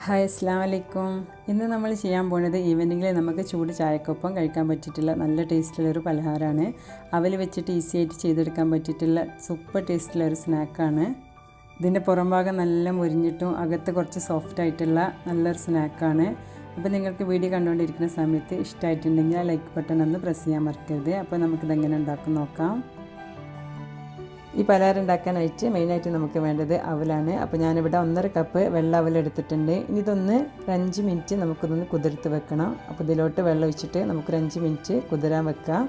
Hi അസ്സലാമു അലൈക്കും. ഇന്ന് നമ്മൾ ചെയ്യാൻ പോകുന്നത് ഈവനിങ്ങിൽ നമുക്ക് ചൂട് ചായക്കൊപ്പം കഴിക്കാൻ പറ്റിയിട്ടുള്ള നല്ല ടേസ്റ്റുള്ളൊരു പലഹാരമാണ്. അവൽ വെച്ചിട്ട് ഈസി ആയിട്ട് ചെയ്തെടുക്കാൻ പറ്റിയിട്ടുള്ള സൂപ്പർ ടേസ്റ്റുള്ളൊരു സ്നാക്കാണ്. ഇതിൻ്റെ പുറം ഭാഗം നല്ല മുരിഞ്ഞിട്ടും അകത്ത് കുറച്ച് സോഫ്റ്റ് ആയിട്ടുള്ള നല്ലൊരു സ്നാക്കാണ്. അപ്പോൾ നിങ്ങൾക്ക് വീഡിയോ കണ്ടുകൊണ്ടിരിക്കുന്ന സമയത്ത് ഇഷ്ടമായിട്ടുണ്ടെങ്കിൽ ആ ലൈക്ക് ബട്ടൺ ഒന്ന് പ്രസ് ചെയ്യാൻ മറക്കരുത്. അപ്പോൾ നമുക്കിതെങ്ങനെ ഉണ്ടാക്കും നോക്കാം. ഈ പലഹാരം ഉണ്ടാക്കാനായിട്ട് മെയിനായിട്ട് നമുക്ക് വേണ്ടത് അവലാണ്. അപ്പോൾ ഞാനിവിടെ 1.5 കപ്പ് വെള്ള അവൽ എടുത്തിട്ടുണ്ട്. ഇനി ഇതൊന്ന് 5 മിനിറ്റ് നമുക്കിതൊന്ന് കുതിർത്ത് വെക്കണം. അപ്പോൾ ഇതിലോട്ട് വെള്ളം ഒഴിച്ചിട്ട് നമുക്കൊരു 5 മിനിറ്റ് കുതിരാൻ വെക്കാം.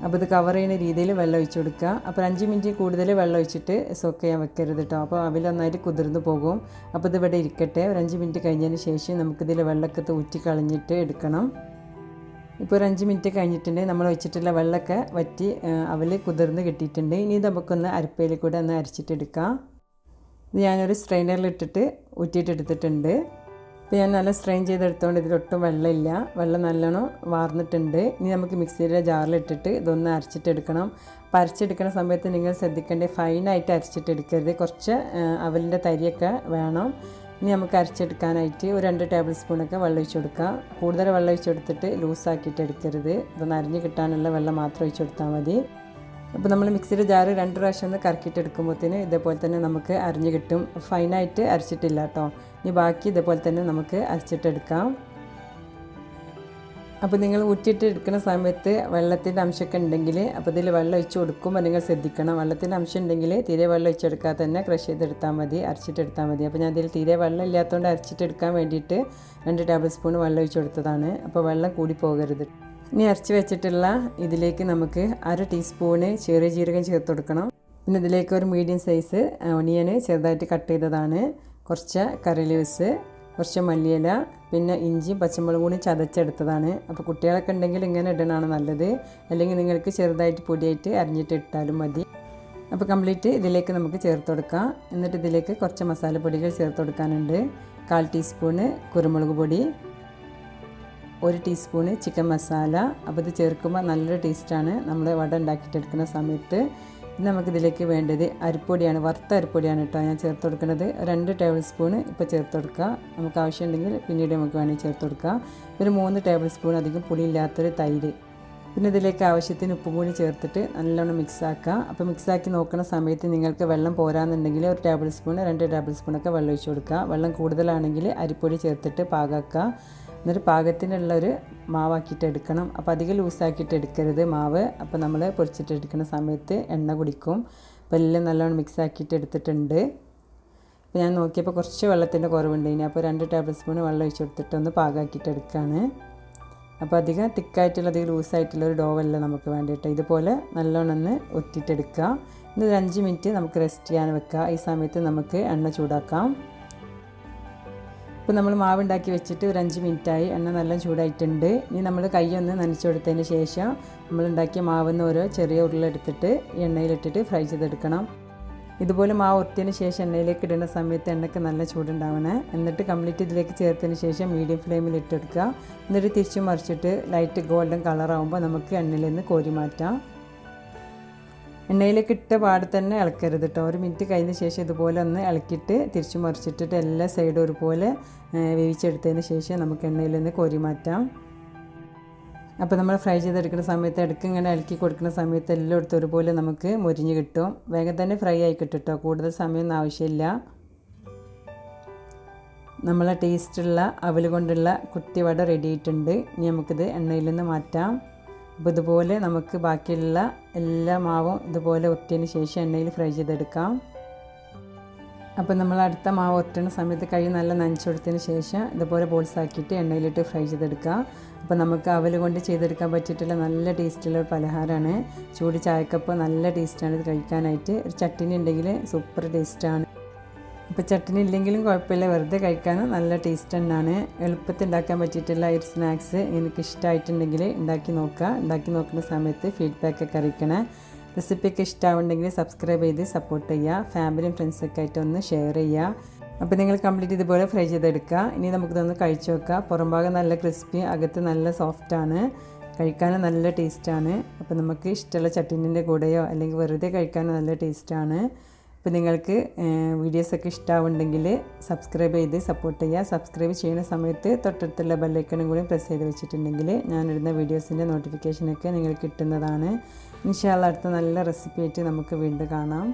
അപ്പോൾ ഇത് കവർ ചെയ്യുന്ന രീതിയിൽ വെള്ളം ഒഴിച്ച് കൊടുക്കുക. അപ്പോൾ 5 മിനിറ്റ് കൂടുതൽ വെള്ളം ഒഴിച്ചിട്ട് സോക്ക് ചെയ്യാൻ വെക്കരുത് കേട്ടോ. അപ്പോൾ അവൽ നന്നായിട്ട് കുതിർന്ന് പോകും. അപ്പോൾ ഇതിവിടെ ഇരിക്കട്ടെ. ഒരു 5 മിനിറ്റ് കഴിഞ്ഞതിന് ശേഷം നമുക്കിതിൽ വെള്ളമൊക്കെ ഊറ്റി കളഞ്ഞിട്ട് എടുക്കണം. ഇപ്പോൾ ഒരു 5 മിനിറ്റ് കഴിഞ്ഞിട്ടുണ്ട്. നമ്മൾ വെച്ചിട്ടുള്ള വെള്ളമൊക്കെ വറ്റി അവൽ കുതിർന്ന് കിട്ടിയിട്ടുണ്ട്. ഇനി നമുക്കൊന്ന് അരപ്പയിൽ കൂടെ ഒന്ന് അരച്ചിട്ടെടുക്കാം. ഇത് ഞാനൊരു സ്ട്രെയിനറിലിട്ടിട്ട് ഊറ്റിയിട്ടെടുത്തിട്ടുണ്ട്. ഇപ്പോൾ ഞാൻ നല്ല സ്ട്രെയിൻ ചെയ്തെടുത്തുകൊണ്ട് ഇതിലൊട്ടും വെള്ളമില്ല. വെള്ളം നല്ലോണം വാർന്നിട്ടുണ്ട്. ഇനി നമുക്ക് മിക്സിയുടെ ജാറിലിട്ടിട്ട് ഇതൊന്ന് അരച്ചിട്ടെടുക്കണം. അപ്പോൾ അരച്ചെടുക്കുന്ന സമയത്ത് നിങ്ങൾ ശ്രദ്ധിക്കേണ്ടത് ഫൈനായിട്ട് അരച്ചിട്ടെടുക്കരുത്. കുറച്ച് അവലിൻ്റെ തരിയൊക്കെ വേണം. ഇനി നമുക്ക് അരച്ചെടുക്കാനായിട്ട് ഒരു 2 ടേബിൾ സ്പൂണൊക്കെ വെള്ളം ഒഴിച്ച് കൊടുക്കുക. കൂടുതൽ വെള്ളം ഒഴിച്ച് കൊടുത്തിട്ട് ലൂസാക്കിയിട്ട് എടുക്കരുത്. ഇതൊന്ന് അരിഞ്ഞ് കിട്ടാനുള്ള വെള്ളം മാത്രം ഒഴിച്ച് കൊടുത്താൽ മതി. അപ്പോൾ നമ്മൾ മിക്സിയുടെ ജാറ് 2 പ്രാവശ്യം ഒന്ന് കറക്കിയിട്ട് എടുക്കുമ്പോഴത്തേന് ഇതേപോലെ തന്നെ നമുക്ക് അരിഞ്ഞ് കിട്ടും. ഫൈനായിട്ട് അരച്ചിട്ടില്ല കേട്ടോ. ഇനി ബാക്കി ഇതേപോലെ തന്നെ നമുക്ക് അരച്ചിട്ടെടുക്കാം. അപ്പോൾ നിങ്ങൾ ഊറ്റിയിട്ട് എടുക്കുന്ന സമയത്ത് വെള്ളത്തിൻ്റെ അംശമൊക്കെ ഉണ്ടെങ്കിൽ അപ്പോൾ ഇതിൽ വെള്ളം ഒഴിച്ച് കൊടുക്കുമ്പോൾ നിങ്ങൾ ശ്രദ്ധിക്കണം. വെള്ളത്തിൻ്റെ അംശം ഉണ്ടെങ്കിൽ തീരെ വെള്ളം ഒഴിച്ചെടുക്കാതെ തന്നെ ക്രഷ് ചെയ്തെടുത്താൽ മതി, അരച്ചിട്ടെടുത്താൽ മതി. അപ്പോൾ ഞാൻ ഇതിൽ തീരെ വെള്ളം ഇല്ലാത്തതുകൊണ്ട് അരച്ചിട്ടെടുക്കാൻ വേണ്ടിയിട്ട് 2 ടേബിൾ സ്പൂൺ വെള്ളം ഒഴിച്ച് കൊടുത്തതാണ്. അപ്പോൾ വെള്ളം കൂടി പോകരുത്. ഇനി അരച്ച് വെച്ചിട്ടുള്ള ഇതിലേക്ക് നമുക്ക് 1/2 ടീസ്പൂണ് ചെറിയ ജീരകം ചേർത്ത് കൊടുക്കണം. പിന്നെ ഇതിലേക്ക് ഒരു മീഡിയം സൈസ് ഒനിയൻ ചെറുതായിട്ട് കട്ട് ചെയ്തതാണ്, കുറച്ച് കറി ലീവ്സ്, കുറച്ച് മല്ലിയില, പിന്നെ ഇഞ്ചിയും പച്ചമുളകും കൂടി ചതച്ചെടുത്തതാണ്. അപ്പോൾ കുട്ടികളൊക്കെ ഉണ്ടെങ്കിൽ ഇങ്ങനെ ഇടണമാണ് നല്ലത്. അല്ലെങ്കിൽ നിങ്ങൾക്ക് ചെറുതായിട്ട് പൊടിയായിട്ട് അരിഞ്ഞിട്ട് ഇട്ടാലും മതി. അപ്പോൾ കംപ്ലീറ്റ് ഇതിലേക്ക് നമുക്ക് ചേർത്ത് കൊടുക്കാം. എന്നിട്ട് ഇതിലേക്ക് കുറച്ച് മസാലപ്പൊടികൾ ചേർത്ത് കൊടുക്കാനുണ്ട്. 1/4 ടീസ്പൂണ് കുരുമുളക് പൊടി, 1 ടീസ്പൂണ് ചിക്കൻ മസാല. അപ്പോൾ ഇത് ചേർക്കുമ്പോൾ നല്ലൊരു ടേസ്റ്റാണ് നമ്മൾ വട ഉണ്ടാക്കിയിട്ടെടുക്കുന്ന സമയത്ത്. ഇനി നമുക്കിതിലേക്ക് വേണ്ടത് അരിപ്പൊടിയാണ്, വറുത്ത അരിപ്പൊടിയാണ് കേട്ടോ ഞാൻ ചേർത്ത് കൊടുക്കുന്നത്. 2 ടേബിൾ സ്പൂണ് ഇപ്പോൾ ചേർത്ത് കൊടുക്കുക. നമുക്ക് ആവശ്യമുണ്ടെങ്കിൽ പിന്നീട് നമുക്ക് വേണമെങ്കിൽ ചേർത്ത് കൊടുക്കുക. ഒരു 3 ടേബിൾ സ്പൂൺ അധികം പുളിയില്ലാത്തൊരു തൈര്. പിന്നെ ഇതിലേക്ക് ആവശ്യത്തിന് ഉപ്പും കൂടി ചേർത്തിട്ട് നല്ലോണം മിക്സാക്കുക. അപ്പോൾ മിക്സാക്കി നോക്കുന്ന സമയത്ത് നിങ്ങൾക്ക് വെള്ളം പോരാന്നുണ്ടെങ്കിൽ 1 ടേബിൾ സ്പൂൺ 2 ടേബിൾ സ്പൂണൊക്കെ വെള്ളം ഒഴിച്ച് കൊടുക്കുക. വെള്ളം കൂടുതലാണെങ്കിൽ അരിപ്പൊടി ചേർത്തിട്ട് പാകാക്കുക. എന്നിട്ട് പാകത്തിനുള്ളൊരു മാവാക്കിയിട്ട് എടുക്കണം. അപ്പോൾ അധികം ലൂസാക്കിയിട്ട് എടുക്കരുത് മാവ്. അപ്പോൾ നമ്മൾ പൊരിച്ചിട്ട് എടുക്കുന്ന സമയത്ത് എണ്ണ കുടിക്കും. അപ്പോൾ എല്ലാം നല്ലോണം മിക്സ് ആക്കിയിട്ട് എടുത്തിട്ടുണ്ട്. അപ്പോൾ ഞാൻ നോക്കിയപ്പോൾ കുറച്ച് വെള്ളത്തിൻ്റെ കുറവുണ്ട്. ഇനി അപ്പോൾ 2 ടേബിൾ സ്പൂൺ വെള്ളം ഒഴിച്ച് കൊടുത്തിട്ട് ഒന്ന് പാകാക്കിയിട്ട് എടുക്കുകയാണ്. അപ്പോൾ അധികം തിക്കായിട്ടുള്ള അധികം ലൂസായിട്ടുള്ളൊരു ഡോവല്ല നമുക്ക് വേണ്ടിയിട്ട്. ഇതുപോലെ നല്ലോണം ഒന്ന് ഒറ്റിയിട്ടെടുക്കുക. ഇനി 5 മിനിറ്റ് നമുക്ക് റെസ്റ്റ് ചെയ്യാൻ വെക്കുക. ഈ സമയത്ത് നമുക്ക് എണ്ണ ചൂടാക്കാം. ഇപ്പോൾ നമ്മൾ മാവുണ്ടാക്കി വെച്ചിട്ട് ഒരു 5 മിനിറ്റായി. എണ്ണ നല്ല ചൂടായിട്ടുണ്ട്. ഇനി നമ്മൾ കൈയൊന്ന് നനച്ച് കൊടുത്തതിന് ശേഷം നമ്മളുണ്ടാക്കിയ മാവിന്ന് ഓരോ ചെറിയ ഉരുളെടുത്തിട്ട് എണ്ണയിലിട്ടിട്ട് ഫ്രൈ ചെയ്തെടുക്കണം. ഇതുപോലെ മാവ് ഒത്തിയതിന് ശേഷം എണ്ണയിലേക്ക് ഇടുന്ന സമയത്ത് എണ്ണയ്ക്ക് നല്ല ചൂടുണ്ടാവണേ. എന്നിട്ട് കംപ്ലീറ്റ് ഇതിലേക്ക് ചേർത്തതിന് ശേഷം മീഡിയം ഫ്ലെയിമിൽ ഇട്ടെടുക്കുക. എന്നിട്ട് തിരിച്ചു മറിച്ചിട്ട് ലൈറ്റ് ഗോൾഡൻ കളറാകുമ്പോൾ നമുക്ക് എണ്ണയിൽ നിന്ന് കോരി മാറ്റാം. എണ്ണയിലേക്ക് ഇട്ട പാടെ തന്നെ ഇളക്കരുത് കേട്ടോ. 1 മിനിറ്റ് കഴിഞ്ഞ ശേഷം ഇതുപോലെ ഒന്ന് ഇളക്കിയിട്ട് തിരിച്ചു മറിച്ചിട്ടിട്ട് എല്ലാ സൈഡും ഒരുപോലെ വേവിച്ചെടുത്തതിന് ശേഷം നമുക്ക് എണ്ണയിൽ നിന്ന് കോരി മാറ്റാം. അപ്പോൾ നമ്മൾ ഫ്രൈ ചെയ്തെടുക്കുന്ന സമയത്ത് ഇടയ്ക്ക് ഇങ്ങനെ ഇളക്കി കൊടുക്കുന്ന സമയത്ത് എല്ലായിടത്തും ഒരുപോലെ നമുക്ക് മുരിഞ്ഞ് കിട്ടും. വേഗം തന്നെ ഫ്രൈ ആയി കിട്ടും കേട്ടോ. കൂടുതൽ സമയമൊന്നും ആവശ്യമില്ല. നമ്മളെ ടേസ്റ്റുള്ള അവൽ കൊണ്ടുള്ള കുത്തി വട റെഡി ആയിട്ടുണ്ട്. ഇനി നമുക്കിത് എണ്ണയിൽ നിന്ന് മാറ്റാം. അപ്പോൾ ഇതുപോലെ നമുക്ക് ബാക്കിയുള്ള എല്ലാ മാവും ഇതുപോലെ ഒറ്റിയതിന് ശേഷം എണ്ണയിൽ ഫ്രൈ ചെയ്തെടുക്കാം. അപ്പോൾ നമ്മൾ അടുത്ത മാവ് ഒറ്റുന്ന സമയത്ത് കൈ നല്ല നനച്ച് കൊടുത്തതിന് ശേഷം ഇതുപോലെ ബോൾസ് ആക്കിയിട്ട് എണ്ണയിലിട്ട് ഫ്രൈ ചെയ്തെടുക്കുക. അപ്പോൾ നമുക്ക് അവൽ കൊണ്ട് ചെയ്തെടുക്കാൻ പറ്റിയിട്ടുള്ള നല്ല ടേസ്റ്റുള്ള ഒരു പലഹാരമാണ്. ചൂട് ചായക്കപ്പോൾ നല്ല ടേസ്റ്റാണ് ഇത് കഴിക്കാനായിട്ട്. ഒരു ചട്ടിനി ഉണ്ടെങ്കിൽ സൂപ്പർ ടേസ്റ്റാണ്. ഇപ്പോൾ ചട്ടിനി ഇല്ലെങ്കിലും കുഴപ്പമില്ല, വെറുതെ കഴിക്കാനും നല്ല ടേസ്റ്റ് തന്നെയാണ്. എളുപ്പത്തിൽ ഉണ്ടാക്കാൻ പറ്റിയിട്ടുള്ള ഒരു സ്നാക്സ് എനിക്ക് ഇഷ്ടമായിട്ടുണ്ടെങ്കിൽ ഉണ്ടാക്കി നോക്കുക. ഉണ്ടാക്കി നോക്കുന്ന സമയത്ത് ഫീഡ്ബാക്കൊക്കെ അറിയിക്കണേ. റെസിപ്പിയൊക്കെ ഇഷ്ടമാവുണ്ടെങ്കിൽ സബ്സ്ക്രൈബ് ചെയ്ത് സപ്പോർട്ട് ചെയ്യുക. ഫാമിലിയും ഫ്രണ്ട്സൊക്കെ ആയിട്ട് ഒന്ന് ഷെയർ ചെയ്യുക. അപ്പോൾ നിങ്ങൾ കംപ്ലീറ്റ് ഇതുപോലെ ഫ്രൈ ചെയ്തെടുക്കുക. ഇനി നമുക്കിതൊന്ന് കഴിച്ച് നോക്കാം. പുറം ഭാഗം നല്ല ക്രിസ്പി, അകത്ത് നല്ല സോഫ്റ്റാണ്. കഴിക്കാനും നല്ല ടേസ്റ്റാണ്. അപ്പോൾ നമുക്ക് ഇഷ്ടമുള്ള ചട്ടിനിൻ്റെ കൂടെയോ അല്ലെങ്കിൽ വെറുതെ കഴിക്കാനും നല്ല ടേസ്റ്റാണ്. അപ്പോൾ നിങ്ങൾക്ക് വീഡിയോസൊക്കെ ഇഷ്ടമാവുണ്ടെങ്കിൽ സബ്സ്ക്രൈബ് ചെയ്ത് സപ്പോർട്ട് ചെയ്യുക. സബ്സ്ക്രൈബ് ചെയ്യുന്ന സമയത്ത് തൊട്ടടുത്തുള്ള ബെല്ലൈക്കണും കൂടി പ്രസ് ചെയ്ത് വെച്ചിട്ടുണ്ടെങ്കിൽ ഞാനിടുന്ന വീഡിയോസിൻ്റെ നോട്ടിഫിക്കേഷനൊക്കെ നിങ്ങൾക്ക് കിട്ടുന്നതാണ്. ഇൻഷാ അല്ലാഹ് അടുത്ത നല്ല റെസിപ്പി ആയിട്ട് നമുക്ക് വീണ്ടും കാണാം.